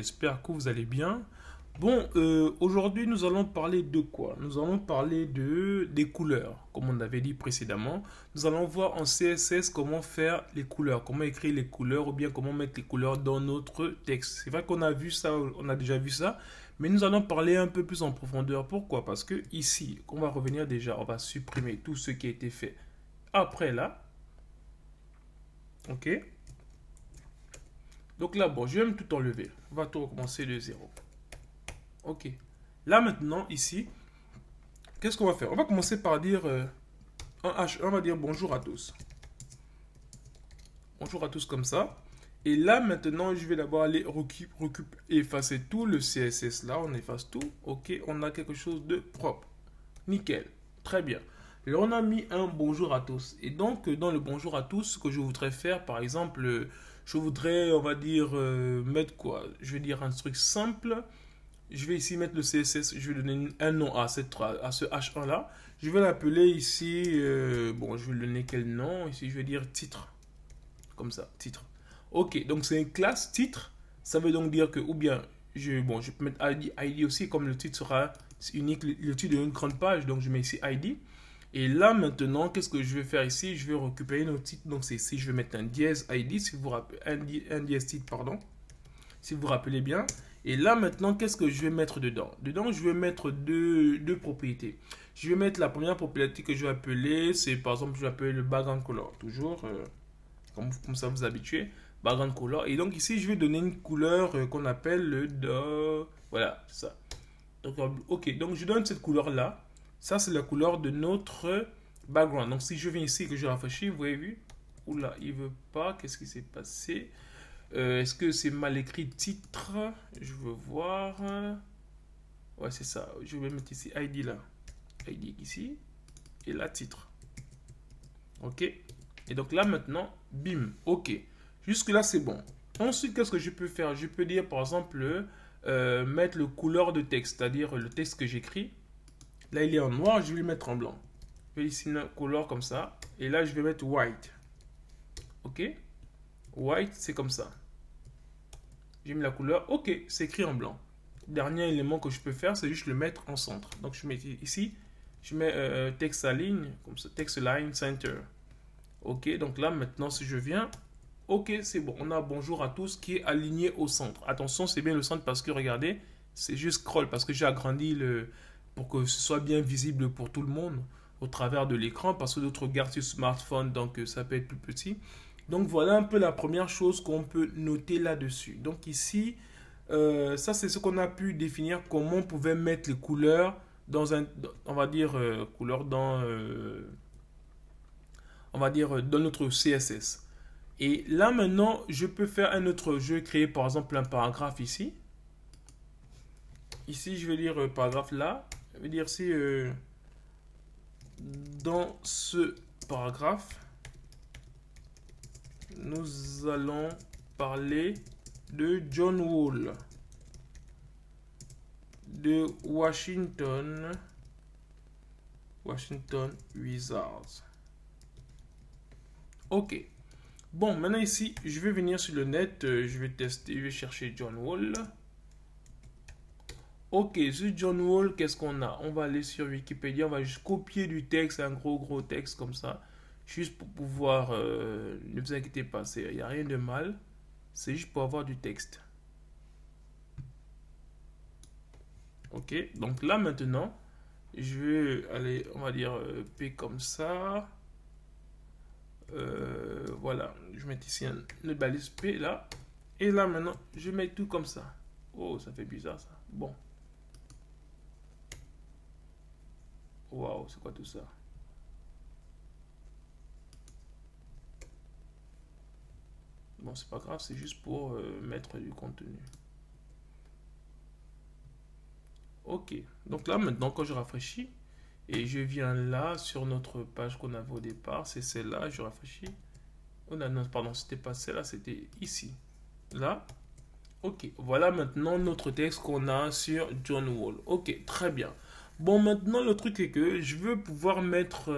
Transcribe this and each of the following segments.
j'espère que vous allez bien. Bon, aujourd'hui nous allons parler de quoi? Nous allons parler des couleurs, comme on avait dit précédemment. Nous allons voir en CSS comment faire les couleurs, comment écrire les couleurs ou bien comment mettre les couleurs dans notre texte. C'est vrai qu'on a vu ça, on a déjà vu ça, mais nous allons parler un peu plus en profondeur. Pourquoi? Parce que ici, on va revenir déjà, on va supprimer tout ce qui a été fait après là. Ok? Donc là, bon, je vais même tout enlever. On va tout recommencer de zéro. Ok. Là maintenant, ici, qu'est-ce qu'on va faire? On va commencer par dire en H1, on va dire bonjour à tous. Bonjour à tous comme ça. Et là maintenant, je vais d'abord aller effacer tout le CSS là. On efface tout. Ok, on a quelque chose de propre. Nickel. Très bien. Là, on a mis un bonjour à tous. Et donc, dans le bonjour à tous, ce que je voudrais faire, par exemple, je voudrais, on va dire, mettre quoi? Je vais dire un truc simple. Je vais ici mettre le CSS, je vais donner un nom à ce H1 là. Je vais l'appeler ici, bon, je vais lui donner quel nom? Ici, je vais dire titre. Comme ça, titre. Ok, donc c'est une classe titre. Ça veut donc dire que, ou bien, bon, je peux mettre ID aussi, comme le titre sera unique, le titre d'une grande page. Donc je mets ici ID. Et là maintenant, qu'est-ce que je vais faire ici? Je vais récupérer nos titres. Donc c'est ici, je vais mettre un dièse ID, si vous vous rappelez, un dièse titre, pardon si vous vous rappelez bien. Et là, maintenant, qu'est-ce que je vais mettre dedans? Dedans, je vais mettre deux propriétés. Je vais mettre la première propriété que je vais appeler, c'est par exemple, je vais appeler le background color. Toujours, comme ça vous habituez. Background color. Et donc ici, je vais donner une couleur qu'on appelle le do. Voilà, c'est ça. Donc, ok, donc je donne cette couleur-là. Ça, c'est la couleur de notre background. Donc, si je viens ici et que je rafraîchis, vous avez vu? Oula, il veut pas. Qu'est-ce qui s'est passé? Est-ce que c'est mal écrit titre? Je veux voir. Ouais, c'est ça. Je vais mettre ici ID là. ID ici. Et là, titre. Ok. Et donc là, maintenant, bim. Ok. Jusque-là, c'est bon. Ensuite, qu'est-ce que je peux faire? Je peux dire, par exemple, mettre le couleur de texte, c'est-à-dire le texte que j'écris. Là, il est en noir, je vais le mettre en blanc. Je vais ici une couleur comme ça. Et là, je vais mettre white. Ok. White, c'est comme ça. J'ai mis la couleur. Ok, c'est écrit en blanc. Dernier élément que je peux faire, c'est juste le mettre en centre. Donc je mets ici, je mets texte align, comme ça, text line center. Ok, donc là maintenant si je viens, ok c'est bon, on a bonjour à tous qui est aligné au centre. Attention, c'est bien le centre parce que regardez, c'est juste scroll parce que j'ai agrandi pour que ce soit bien visible pour tout le monde au travers de l'écran parce que d'autres regardent sur smartphone donc ça peut être plus petit. Donc voilà un peu la première chose qu'on peut noter là-dessus. Donc ici, ça c'est ce qu'on a pu définir comment on pouvait mettre les couleurs dans un, on va dire couleurs dans, on va dire dans notre CSS. Et là maintenant, je peux faire un autre, je vais créer par exemple un paragraphe ici. Ici, je vais dire paragraphe là. Je vais dire si dans ce paragraphe, nous allons parler de John Wall, de Washington Wizards. Ok. Bon, maintenant ici, je vais venir sur le net, je vais tester, je vais chercher John Wall. Ok, sur John Wall, qu'est-ce qu'on a? On va aller sur Wikipédia, on va juste copier du texte, un gros texte comme ça, juste pour pouvoir, ne vous inquiétez pas, il n'y a rien de mal, c'est juste pour avoir du texte. Ok, donc là maintenant, je vais aller, on va dire P comme ça. Voilà, je mets ici une balise P là. Et là maintenant, je mets tout comme ça. Oh, ça fait bizarre ça. Bon. Waouh, c'est quoi tout ça? Bon, c'est pas grave, c'est juste pour mettre du contenu. Ok, donc là maintenant, quand je rafraîchis, et je viens là sur notre page qu'on avait au départ, c'est celle-là, je rafraîchis. Oh non, pardon, c'était pas celle-là, c'était ici. Là, ok, voilà maintenant notre texte qu'on a sur John Wall. Ok, très bien. Bon, maintenant le truc est que je veux pouvoir mettre,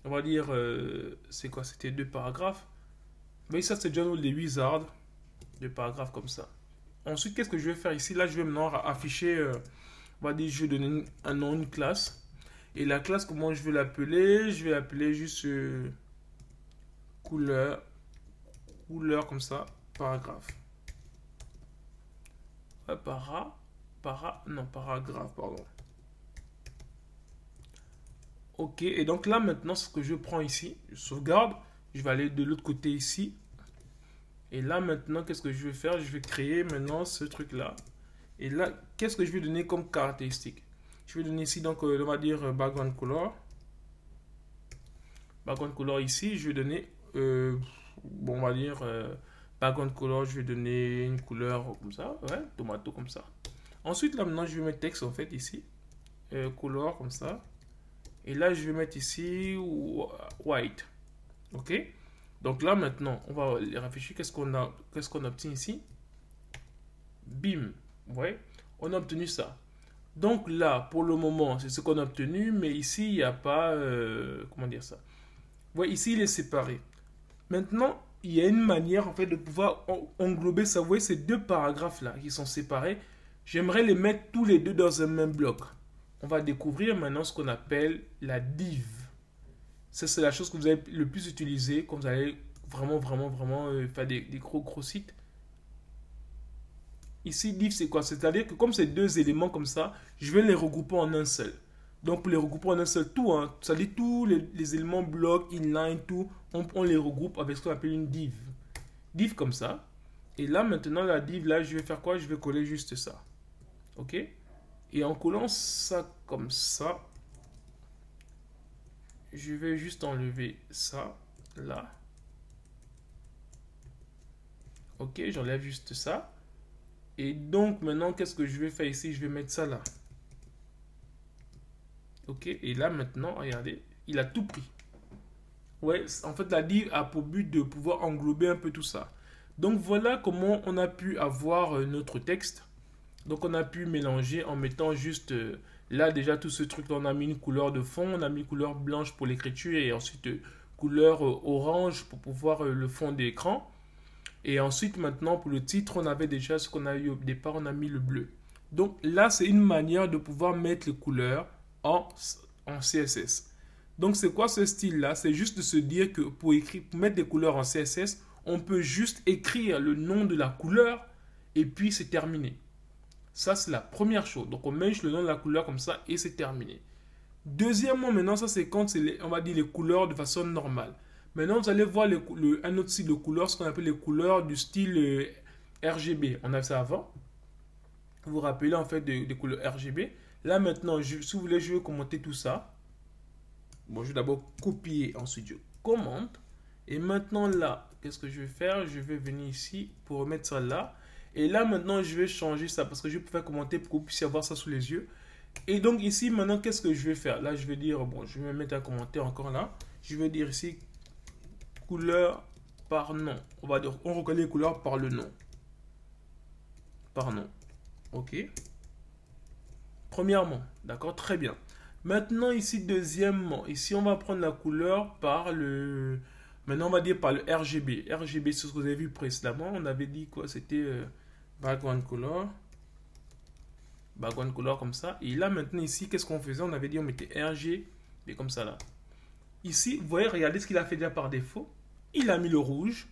on va dire, c'est quoi? C'était deux paragraphes. Mais ça, c'est John Wall des Wizards. Deux paragraphes comme ça. Ensuite, qu'est-ce que je vais faire ici? Là, je vais maintenant afficher, on va dire, je vais donner un nom, une classe. Et la classe, comment je vais l'appeler? Je vais l'appeler juste couleur, couleur comme ça, paragraphe. Ouais, non, paragraphe, pardon. Ok, et donc là maintenant, ce que je prends ici, je sauvegarde, je vais aller de l'autre côté ici. Et là maintenant, qu'est-ce que je vais faire? Je vais créer maintenant ce truc-là. Et là, qu'est-ce que je vais donner comme caractéristique? Je vais donner ici, donc, on va dire background color. Background color ici, je vais donner, bon, on va dire background color, je vais donner une couleur comme ça, ouais, tomato comme ça. Ensuite, là maintenant, je vais mettre texte en fait ici, color comme ça. Et là, je vais mettre ici white. Ok? Donc là, maintenant, on va réfléchir. Qu'est-ce qu'on obtient ici? Bim. Ouais. On a obtenu ça. Donc là, pour le moment, c'est ce qu'on a obtenu. Mais ici, il n'y a pas... comment dire ça? Ouais, ici, il est séparé. Maintenant, il y a une manière, en fait, de pouvoir englober ça. Vous voyez, ces deux paragraphes-là qui sont séparés. J'aimerais les mettre tous les deux dans un même bloc. On va découvrir maintenant ce qu'on appelle la div. Ça, c'est la chose que vous allez le plus utiliser quand vous allez vraiment faire des gros sites. Ici, div, c'est quoi? C'est-à-dire que comme ces deux éléments comme ça, je vais les regrouper en un seul. Donc, pour les regrouper en un seul, tout, hein, c'est-à-dire tous les éléments blocs, inline, tout, on les regroupe avec ce qu'on appelle une div. Div comme ça. Et là, maintenant, la div, là, je vais faire quoi? Je vais coller juste ça. OK? Et en collant ça comme ça, je vais juste enlever ça, là. Ok, j'enlève juste ça. Et donc, maintenant, qu'est-ce que je vais faire ici? Je vais mettre ça là. Ok, et là, maintenant, regardez, il a tout pris. Ouais, en fait, la div a pour but de pouvoir englober un peu tout ça. Donc, voilà comment on a pu avoir notre texte. Donc, on a pu mélanger en mettant juste... là, déjà, tout ce truc, on a mis une couleur de fond, on a mis une couleur blanche pour l'écriture et ensuite couleur orange pour pouvoir le fond d'écran. Et ensuite, maintenant, pour le titre, on avait déjà ce qu'on a eu au départ, on a mis le bleu. Donc là, c'est une manière de pouvoir mettre les couleurs en CSS. Donc c'est quoi ce style-là? C'est juste de se dire que pour mettre des couleurs en CSS, on peut juste écrire le nom de la couleur et puis c'est terminé. Ça, c'est la première chose. Donc on met juste le nom de la couleur comme ça et c'est terminé. Deuxièmement, maintenant, ça c'est quand on va dire les couleurs de façon normale. Maintenant, vous allez voir un autre style de couleurs, ce qu'on appelle les couleurs du style RGB. On a ça avant. Vous vous rappelez en fait des couleurs RGB. Là maintenant, si vous voulez, je vais commenter tout ça. Bon, je vais d'abord copier, ensuite je commente. Et maintenant là, qu'est-ce que je vais faire? Je vais venir ici pour remettre ça là. Et là maintenant, je vais changer ça parce que je vais pouvoir commenter pour que vous puissiez avoir ça sous les yeux. Et donc ici, maintenant, qu'est-ce que je vais faire? Là, je vais dire, bon, je vais me mettre un commentaire encore là. Je vais dire ici, couleur par nom. On va dire, on reconnaît les couleurs par le nom. Par nom. OK. Premièrement, d'accord, très bien. Maintenant, ici, deuxièmement, ici, on va prendre la couleur par le... Maintenant, on va dire par le RGB. RGB, c'est ce que vous avez vu précédemment. On avait dit quoi? C'était background color. Background color comme ça. Et là, maintenant, ici, qu'est-ce qu'on faisait? On avait dit on mettait RGB comme ça là. Ici, vous voyez, regardez ce qu'il a fait déjà par défaut. Il a mis le rouge,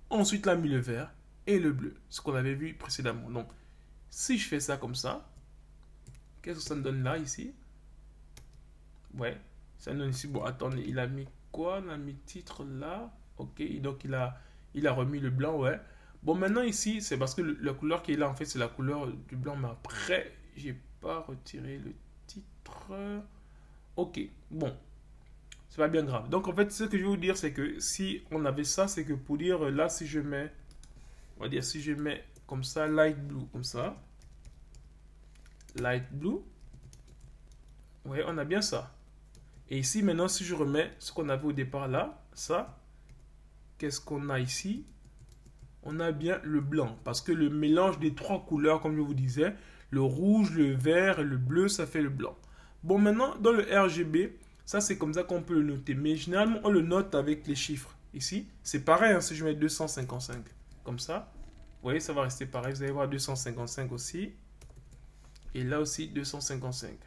ensuite il a mis le vert et le bleu. Ce qu'on avait vu précédemment. Donc, si je fais ça comme ça, qu'est-ce que ça me donne là, ici? Ouais, ça me donne ici. Bon, attendez, il a mis quoi? Il a mis titre là. Ok, donc il a remis le blanc, ouais. Bon, maintenant ici, c'est parce que la couleur qui est là, en fait, c'est la couleur du blanc. Mais après, j'ai pas retiré le titre. Ok, bon. C'est pas bien grave. Donc, en fait, ce que je vais vous dire, c'est que si on avait ça, c'est que pour dire là, si je mets, on va dire, si je mets comme ça, light blue, comme ça, light blue, ouais, on a bien ça. Et ici, maintenant, si je remets ce qu'on avait au départ là, ça, qu'est-ce qu'on a ici? On a bien le blanc. Parce que le mélange des trois couleurs, comme je vous disais, le rouge, le vert et le bleu, ça fait le blanc. Bon, maintenant, dans le RGB, ça, c'est comme ça qu'on peut le noter. Mais généralement, on le note avec les chiffres. Ici, c'est pareil, hein, si je mets 255, comme ça. voyez, ça va rester pareil. Vous allez voir 255 aussi. Et là aussi, 255.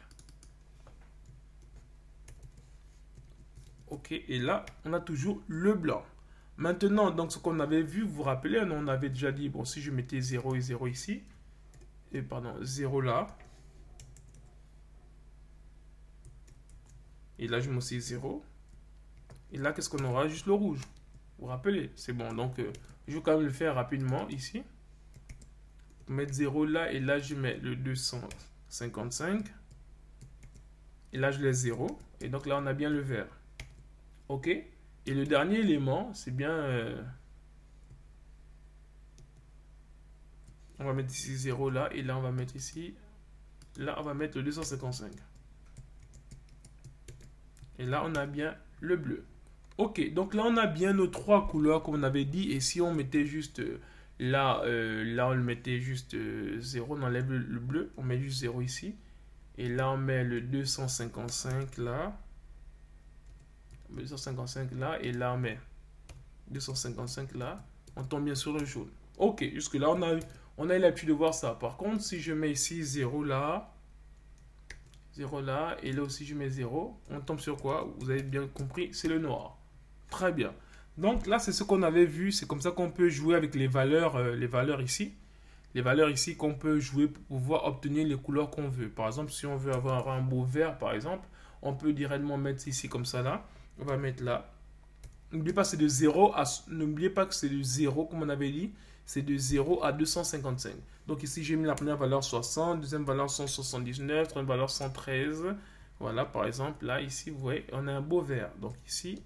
Ok, et là, on a toujours le blanc. Maintenant, donc ce qu'on avait vu, vous vous rappelez, on avait déjà dit, bon, si je mettais 0 et 0 ici, et pardon, 0 là, et là, je mets aussi 0, et là, qu'est-ce qu'on aura? Juste le rouge. Vous vous rappelez? C'est bon, donc je vais quand même le faire rapidement ici. Mettre 0 là, et là, je mets le 255, et là, je laisse 0, et donc là, on a bien le vert. Ok? Et le dernier élément, c'est bien... on va mettre ici 0 là, et là, on va mettre ici... Là, on va mettre le 255. Et là, on a bien le bleu. Ok, donc là, on a bien nos trois couleurs, comme on avait dit. Et si on mettait juste là, on le mettait juste 0, on enlève le bleu, on met juste 0 ici. Et là, on met le 255 là. 255 là, et là, on met 255 là. On tombe bien sur le jaune. Ok, jusque là, on a eu l'habitude de voir ça. Par contre, si je mets ici 0 là, 0 là, et là aussi je mets 0, on tombe sur quoi? Vous avez bien compris, c'est le noir. Très bien. Donc là, c'est ce qu'on avait vu. C'est comme ça qu'on peut jouer avec les valeurs ici. Les valeurs ici qu'on peut jouer pour pouvoir obtenir les couleurs qu'on veut. Par exemple, si on veut avoir un beau vert, par exemple, on peut directement mettre ici comme ça là. On va mettre là. N'oubliez pas, c'est de 0 à... N'oubliez pas que c'est de 0, comme on avait dit. C'est de 0 à 255. Donc ici, j'ai mis la première valeur 60, deuxième valeur 179, troisième valeur 113. Voilà, par exemple, là, ici, vous voyez, on a un beau vert. Donc ici,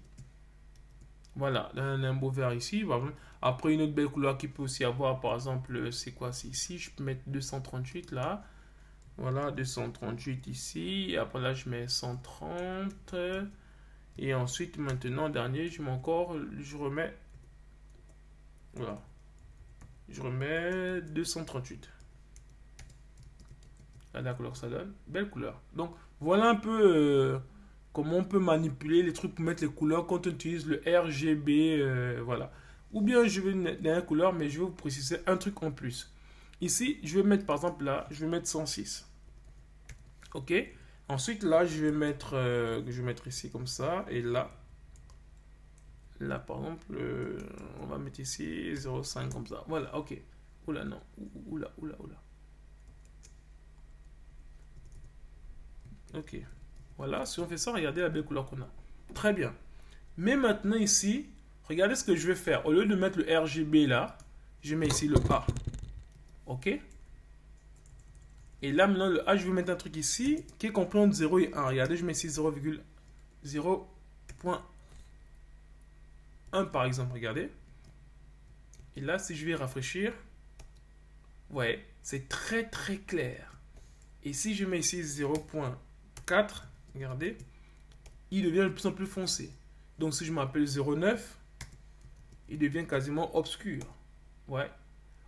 voilà, là, on a un beau vert ici. Après, une autre belle couleur qui peut aussi avoir, par exemple, c'est quoi? C'est ici, je peux mettre 238 là. Voilà, 238 ici. Et après, là, je mets 130. Et ensuite, maintenant, dernier, je mets encore, je remets, voilà, je remets 238. Là, la couleur que ça donne, belle couleur. Donc, voilà un peu comment on peut manipuler les trucs pour mettre les couleurs quand on utilise le RGB, voilà. Ou bien, je vais une dernière couleur, mais je vais vous préciser un truc en plus. Ici, je vais mettre, par exemple, là, je vais mettre 106. Ok? Ensuite, là, je vais mettre ici comme ça, et là, par exemple, on va mettre ici 0,5 comme ça. Voilà, ok. Oula, non. Oula, oula, oula. Ok. Voilà, si on fait ça, regardez la belle couleur qu'on a. Très bien. Mais maintenant ici, regardez ce que je vais faire. Au lieu de mettre le RGB là, je mets ici le A. Ok? Et là, maintenant, le A, je vais mettre un truc ici qui est compris entre 0 et 1. Regardez, je mets ici 0,01 par exemple. Regardez. Et là, si je vais rafraîchir, ouais, c'est très très clair. Et si je mets ici 0,4, regardez, il devient de plus en plus foncé. Donc si je m'appelle 0,9, il devient quasiment obscur. Ouais.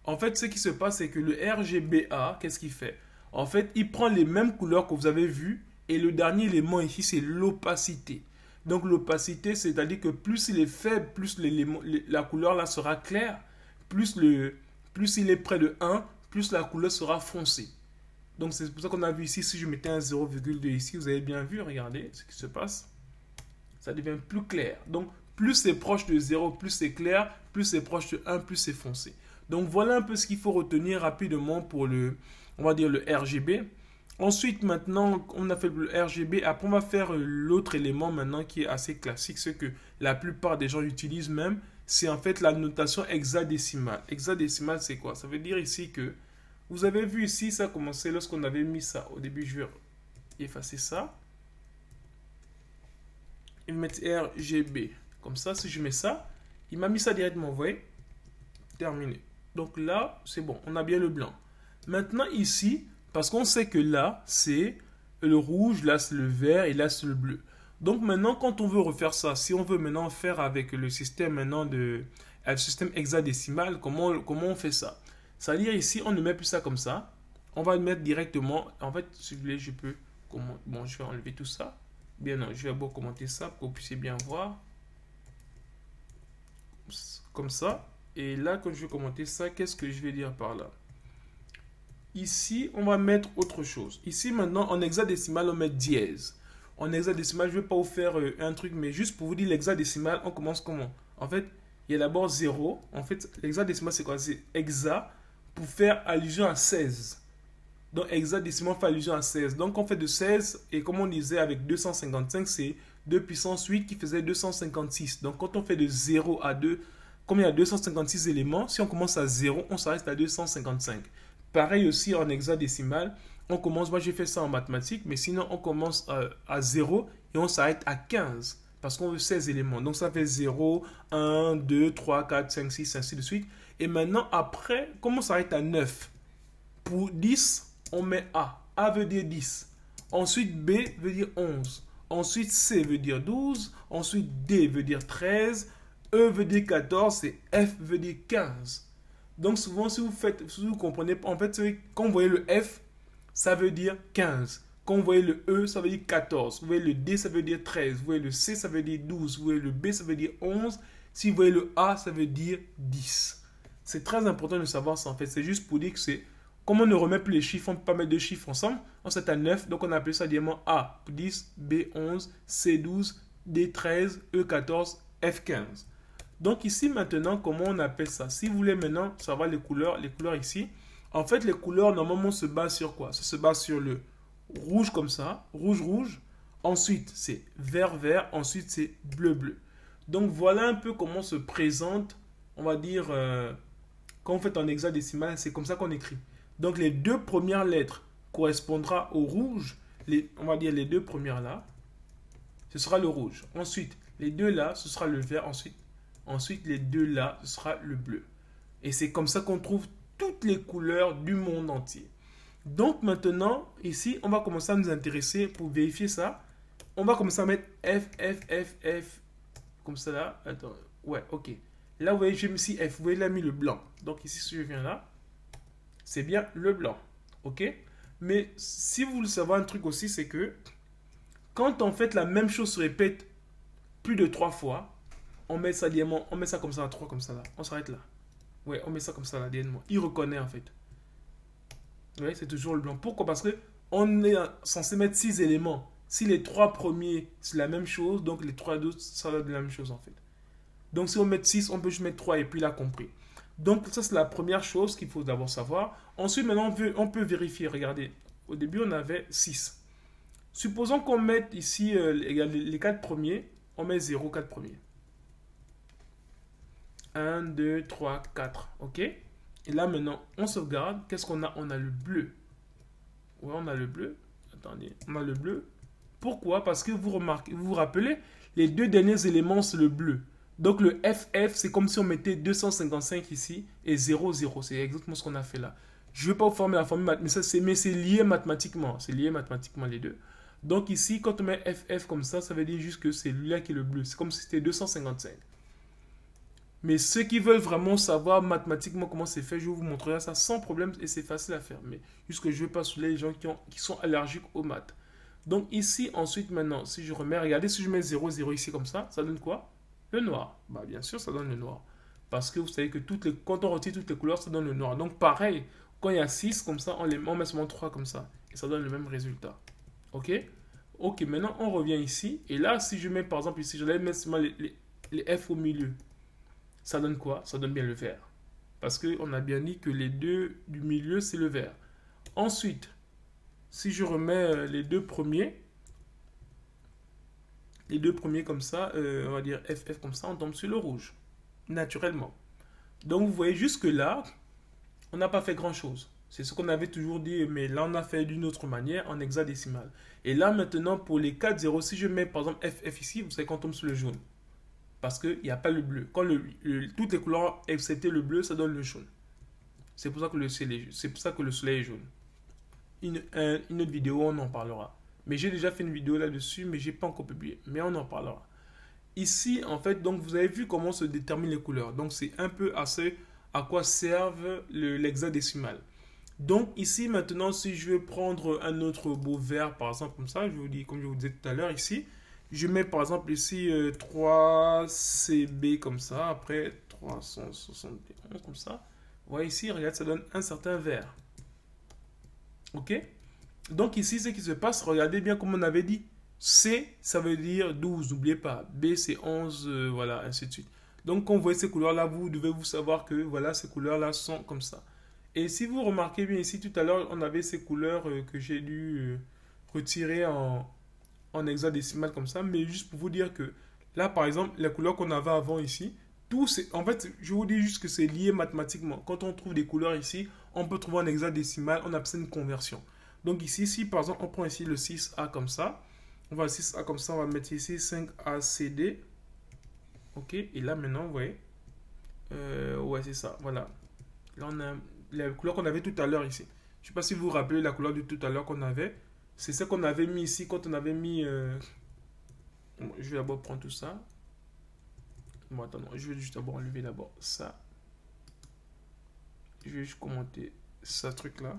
En fait, ce qui se passe, c'est que le RGBA, qu'est-ce qu'il fait? En fait, il prend les mêmes couleurs que vous avez vues et le dernier élément ici, c'est l'opacité. Donc l'opacité, c'est-à-dire que plus il est faible, plus la couleur là sera claire, plus il est près de 1, plus la couleur sera foncée. Donc c'est pour ça qu'on a vu ici, si je mettais un 0,2 ici, vous avez bien vu, regardez ce qui se passe. Ça devient plus clair. Donc plus c'est proche de 0, plus c'est clair, plus c'est proche de 1, plus c'est foncé. Donc voilà un peu ce qu'il faut retenir rapidement pour on va dire le RGB. Ensuite, maintenant, on a fait le RGB. Après, on va faire l'autre élément maintenant qui est assez classique, ce que la plupart des gens utilisent même. C'est en fait la notation hexadécimale. Hexadécimale, c'est quoi? Ça veut dire ici que vous avez vu ici, ça a commencé lorsqu'on avait mis ça. Au début, je vais effacer ça. Et mettre RGB. Comme ça, si je mets ça, il m'a mis ça directement, vous voyez? Terminé. Donc là, c'est bon, on a bien le blanc. Maintenant ici, parce qu'on sait que là, c'est le rouge, là c'est le vert et là c'est le bleu. Donc maintenant, quand on veut refaire ça, si on veut maintenant faire avec le système maintenant le système hexadécimal, comment on fait ça? C'est-à-dire ici, on ne met plus ça comme ça. On va le mettre directement. En fait, si vous voulez, je peux... Bon, je vais enlever tout ça. Bien non, je vais d'abord commenter ça pour que vous puissiez bien voir. Comme ça. Et là, quand je vais commenter ça, qu'est-ce que je vais dire par là? Ici, on va mettre autre chose. Ici, maintenant, en hexadécimal, on met dièse. En hexadécimal, je ne vais pas vous faire un truc, mais juste pour vous dire l'hexadécimal, on commence comment? En fait, il y a d'abord 0. En fait, l'hexadécimal, c'est quoi? C'est hexa pour faire allusion à 16. Donc, hexadécimal fait allusion à 16. Donc, on fait de 16, et comme on disait avec 255, c'est 2 puissance 8 qui faisait 256. Donc, quand on fait de 0 à 2, comme il y a 256 éléments, si on commence à 0, on s'arrête à 255. Pareil aussi en hexadécimal, on commence, moi j'ai fait ça en mathématiques, mais sinon on commence à 0 et on s'arrête à 15 parce qu'on veut 16 éléments. Donc ça fait 0, 1, 2, 3, 4, 5, 6, ainsi de suite. Et maintenant, après, comme on s'arrête à 9, pour 10, on met A. A veut dire 10. Ensuite, B veut dire 11. Ensuite, C veut dire 12. Ensuite, D veut dire 13. E veut dire 14 et F veut dire 15. Donc souvent, si vous comprenez, en fait, quand vous voyez le F, ça veut dire 15. Quand vous voyez le E, ça veut dire 14. Vous voyez le D, ça veut dire 13. Vous voyez le C, ça veut dire 12. Vous voyez le B, ça veut dire 11. Si vous voyez le A, ça veut dire 10. C'est très important de savoir ça, en fait. C'est juste pour dire que c'est... Comme on ne remet plus les chiffres, on ne peut pas mettre deux chiffres ensemble. On s'est à 9, donc on appelle ça diamant A pour 10, B 11, C 12, D 13, E 14, F 15. Donc ici maintenant, comment on appelle ça? Si vous voulez maintenant savoir les couleurs ici, en fait les couleurs normalement se basent sur quoi? Ça se base sur le rouge comme ça, rouge rouge, ensuite c'est vert vert, ensuite c'est bleu bleu. Donc voilà un peu comment se présente, on va dire, quand on fait en hexadécimal, c'est comme ça qu'on écrit. Donc les deux premières lettres correspondra au rouge, on va dire les deux premières là, ce sera le rouge. Ensuite, les deux là, ce sera le vert, ensuite, les deux là, ce sera le bleu. Et c'est comme ça qu'on trouve toutes les couleurs du monde entier. Donc maintenant, ici, on va commencer à nous intéresser pour vérifier ça. On va commencer à mettre F, F, F, F. Comme ça là. Attends. Ouais, ok. Là, vous voyez, j'ai mis ici F. Vous voyez, là, mis le blanc. Donc ici, si je viens là, c'est bien le blanc. Ok? Mais si vous voulez savoir un truc aussi, c'est que quand en fait la même chose se répète plus de 3 fois, on met ça diamant, on met ça comme ça à 3 comme ça là. On s'arrête là. Ouais, on met ça comme ça là, diamant. Il reconnaît en fait. Ouais, c'est toujours le blanc. Pourquoi? Parce que on est censé mettre 6 éléments. Si les 3 premiers c'est la même chose, donc les 3 autres ça va être la même chose en fait. Donc si on met 6, on peut juste mettre 3 et puis il a compris. Donc ça c'est la première chose qu'il faut d'abord savoir. Ensuite maintenant on peut vérifier. Regardez, au début on avait 6. Supposons qu'on mette ici les 4 premiers. On met 0, 4 premiers. 1, 2, 3, 4. OK? Et là, maintenant, on sauvegarde. Qu'est-ce qu'on a? On a le bleu. Ouais, on a le bleu. Attendez, on a le bleu. Pourquoi? Parce que vous remarquez, vous vous rappelez, les deux derniers éléments, c'est le bleu. Donc, le FF, c'est comme si on mettait 255 ici et 0, 0. C'est exactement ce qu'on a fait là. Je ne vais pas vous former la formule, mais c'est lié mathématiquement. C'est lié mathématiquement les deux. Donc, ici, quand on met FF comme ça veut dire juste que c'est lui-là qui est le bleu. C'est comme si c'était 255. Mais ceux qui veulent vraiment savoir mathématiquement comment c'est fait, je vais vous montrer ça sans problème et c'est facile à faire. Mais juste que je ne veux pas saouler les gens qui sont allergiques aux maths. Donc ici, ensuite, maintenant, si je remets, regardez, si je mets 0, 0 ici comme ça donne quoi? Le noir. Bah, bien sûr, ça donne le noir. Parce que vous savez que quand on retire toutes les couleurs, ça donne le noir. Donc pareil, quand il y a 6 comme ça, on met seulement 3 comme ça. Et ça donne le même résultat. Ok? Ok, maintenant on revient ici. Et là, si je mets par exemple ici, je vais mettre seulement les F au milieu. Ça donne quoi? Ça donne bien le vert. Parce qu'on a bien dit que les deux du milieu, c'est le vert. Ensuite, si je remets les deux premiers comme ça, on va dire FF comme ça, on tombe sur le rouge. Naturellement. Donc vous voyez jusque là, on n'a pas fait grand chose. C'est ce qu'on avait toujours dit, mais là on a fait d'une autre manière en hexadécimal. Et là maintenant pour les 4 0, si je mets par exemple FF ici, vous savez qu'on tombe sur le jaune. Parce qu'il n'y a pas le bleu. Quand toutes les couleurs, excepté le bleu, ça donne le jaune. C'est pour ça que le soleil est jaune. Une autre vidéo, on en parlera. Mais j'ai déjà fait une vidéo là-dessus, mais je n'ai pas encore publié. Mais on en parlera. Ici, en fait, donc vous avez vu comment se déterminent les couleurs. Donc c'est un peu à quoi servent l'hexadécimal. Donc ici, maintenant, si je veux prendre un autre beau vert, par exemple, comme ça, comme je vous disais tout à l'heure ici, Je mets par exemple ici 3CB comme ça, après 371 comme ça. Vous voyez ici, regarde, ça donne un certain vert. Ok? Donc ici, ce qui se passe, regardez bien comme on avait dit. C, ça veut dire 12, n'oubliez pas. B, c'est 11, voilà, ainsi de suite. Donc quand vous voyez ces couleurs-là, vous devez vous savoir que voilà, ces couleurs-là sont comme ça. Et si vous remarquez bien ici, tout à l'heure, on avait ces couleurs que j'ai dû retirer en hexadécimal comme ça. Mais juste pour vous dire que là, par exemple, les couleurs qu'on avait avant ici, tout c'est... En fait, je vous dis juste que c'est lié mathématiquement. Quand on trouve des couleurs ici, on peut trouver en hexadécimal, on appelle ça une conversion. Donc ici, si par exemple on prend ici le 6A comme ça, on va 6A comme ça, on va mettre ici 5ACD. Ok, et là maintenant, vous voyez, ouais, c'est ça, voilà. Là, on a la couleur qu'on avait tout à l'heure ici. Je ne sais pas si vous vous rappelez la couleur de tout à l'heure qu'on avait. C'est ce qu'on avait mis ici quand on avait mis. Bon, je vais d'abord prendre tout ça. Bon, attends, non, je vais juste d'abord enlever d'abord ça. Je vais juste commenter ce truc-là.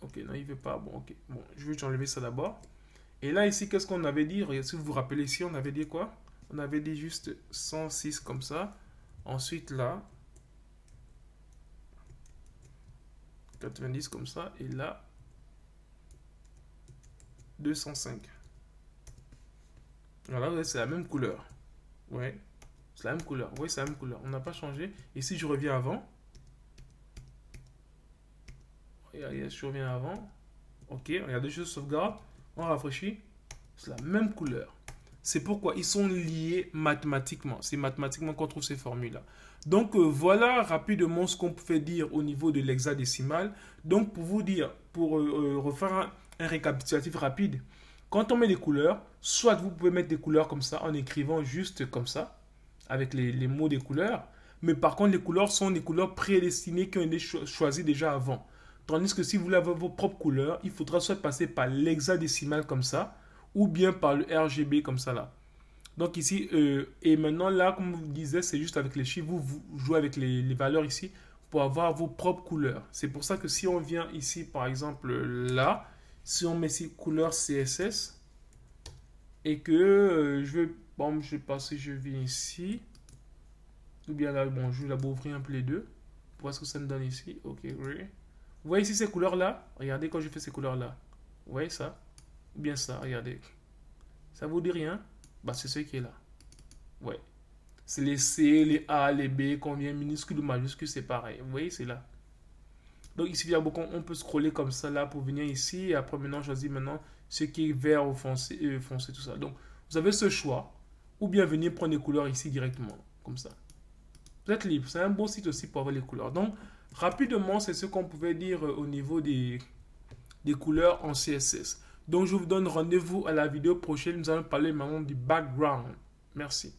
Ok, non, il veut pas. Bon, ok. Bon, je vais enlever ça d'abord. Et là, ici, qu'est-ce qu'on avait dit? Regardez, si vous vous rappelez ici, on avait dit quoi? On avait dit juste 106 comme ça. Ensuite, là, 90 comme ça. Et là, 205. Voilà, c'est la même couleur. Ouais, c'est la même couleur. Oui, c'est la même couleur. On n'a pas changé. Et si je reviens avant, regardez, je reviens avant. Ok, regardez, je sauvegarde. On rafraîchit. C'est la même couleur. C'est pourquoi ils sont liés mathématiquement. C'est mathématiquement qu'on trouve ces formules-là. Donc voilà rapidement ce qu'on pouvait dire au niveau de l'hexadécimal. Donc pour vous dire, pour refaire un récapitulatif rapide, quand on met des couleurs, soit vous pouvez mettre des couleurs comme ça en écrivant juste comme ça, avec les mots des couleurs, mais par contre les couleurs sont des couleurs prédestinées qui ont été choisies déjà avant. Tandis que si vous voulez avoir vos propres couleurs, il faudra soit passer par l'hexadécimal comme ça, ou bien par le RGB comme ça là. Donc ici, et maintenant là, comme je vous disais, c'est juste avec les chiffres, vous jouez avec les valeurs ici pour avoir vos propres couleurs. C'est pour ça que si on vient ici, par exemple là, si on met ici couleur CSS, et que je vais, bon, je sais pas si je viens ici, ou bien là, bon, je vais d'abord ouvrir un peu les deux, pour voir ce que ça me donne ici. Ok, oui. Vous voyez ici ces couleurs là? Regardez quand je fais ces couleurs là. Vous voyez ça? Ou bien ça, regardez. Ça vous dit rien? Bah, c'est ce qui est là. Ouais. C'est les C, les A, les B, combien minuscule ou majuscule, c'est pareil. Vous voyez, c'est là. Donc ici, on peut scroller comme ça là pour venir ici. Et après, maintenant, choisir maintenant ce qui est vert ou foncé, foncé, tout ça. Donc, vous avez ce choix. Ou bien venir prendre les couleurs ici directement. Comme ça. Vous êtes libre. C'est un bon site aussi pour avoir les couleurs. Donc, rapidement, c'est ce qu'on pouvait dire au niveau des couleurs en CSS. Donc, je vous donne rendez-vous à la vidéo prochaine. Nous allons parler maintenant du background. Merci.